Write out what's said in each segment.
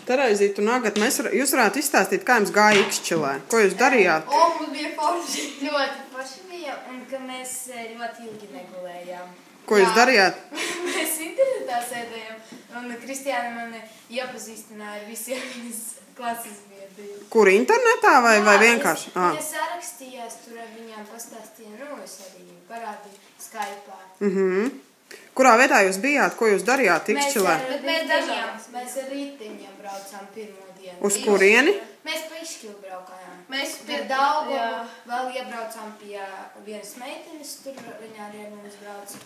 Terēzīte un Agata, jūs varētu izstāstīt, kā jums gāja Ikšķilē? Ko jūs darījāt? Mums bija forši. Ļoti forši bija, un ka mēs ļoti ilgi negulējām. Ko jūs darījāt? Mēs internetā sēdējām, un Kristiāna mani iepazīstināja ar visiem viņas klases biedriem. Kur internetā vai vienkārši? Viņa sarakstījās, tur ar viņām pastāstīja, es arī parādīju Skype'ā. Kurā vietā jūs bijāt? Ko jūs darījāt Ikšķilē? Mēs ar rītiņiem braucām pirmo dienu. Uz kurieni? Mēs pa Ikšķilu braukājām. Mēs pie Daugavu vēl iebraucām pie vienas meitenes, tur viņa arī ar mums brauca.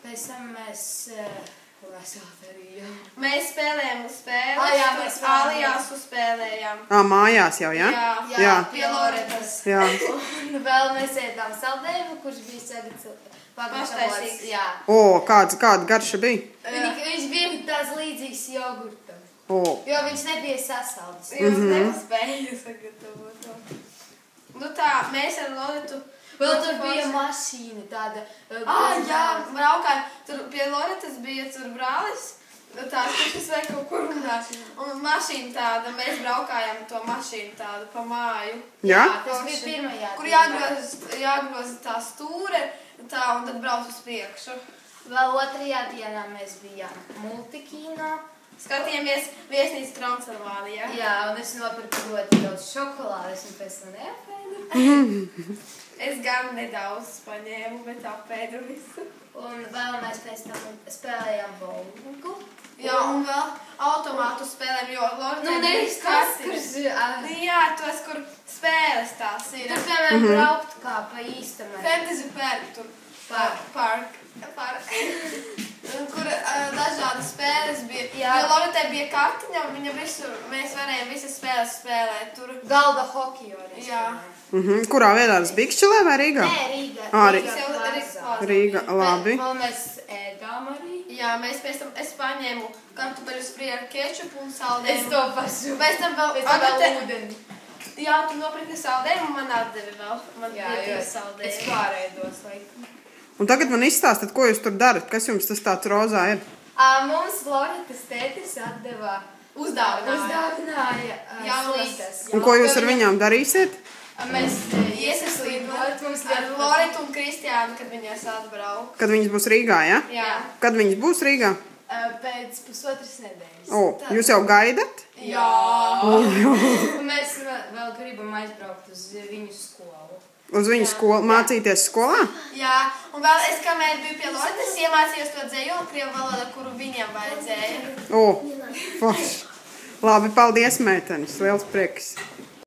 Pēc tam mēs darījām. Mēs spēlējām spēles, mēs Aliasu spēlējām. Mājās jau, jā? Jā, pie Loretas. Jā. Un vēl mēs ēdām saldējumu, kurš bija sagatavots. Paštaisīgs. Jā. Kāda garša bija? Viņš bija tāds līdzīgs jogurtam. Jo viņš nebija sasaldis. Jūs nespēja sagatavot to. Nu tā, mēs ar Loretu... Vēl tur bija mašīna tāda... Jā, braukājām. Tur pie Loretas bija tur brālis. Tās, kas vai kaut kur runāt. Un mašīna tāda, mēs braukājām to mašīnu tādu pa māju. Jā? Tas bija pirmajā. Kur jāgroza tā stūre, tā, un tad brauc uz priekšu. Vēl otrajā dienā mēs bijām multikīnā. Skatījāmies Viesnīcu Transilvānijā. Jā, un es nopirku ļoti daudz šokolādes un pēc tam neapēdu. Es gan nedaudz paņēmu, bet apēdu visu. Un vēl mēs pēc tam spēlējām bowlingu. Jā, un vēl automātu spēlēm, jo Loretē nevis tas, kurš... Jā, tos, kur spēles tās ir. Tur, piemēram, braukt kā pa īstamai. Fantasy Park, tur. Park. Kur dažādas spēles bija. Jo Loretē bija kartiņa, un mēs varējām visas spēles spēlēt. Tur galda hokeju arī. Jā. Kurā vietā tas bija Ikšķilē vai Rīgā? Nē, Rīga, labi. Vēl mēs ēdām arī. Jā, es paņēmu kartupeļus frie ar kečupu un saldējumu. Es to pašu. Pēc tam vēl ūdeni. Jā, tu nopirki saldējumu, man atdevi vēl. Jā, jo es pārēdos laikam. Un tagad man izstāstat, ko jūs tur darat? Kas jums tas tāds rozā ir? Mums Loretas tētis atdeva uzdāvināja slītas. Un ko jūs ar viņām darīsiet? Mēs iesaslīdot mums ar Loretu un Kristiānu, kad viņas atbrauc. Kad viņas būs Rīgā, ja? Jā. Kad viņas būs Rīgā? Pēc pusotras nedēļas. Jūs jau gaidat? Jā. Mēs vēl gribam aizbraukt uz viņu skolu. Uz viņu skolu, mācīties skolā? Jā, un vēl es, kamēr biju pie Loretas, iemācījos to dzejolu krievu valodu, kuru viņam vajadzēja. Forši. Labi, paldies, meitenes. Liels prieks.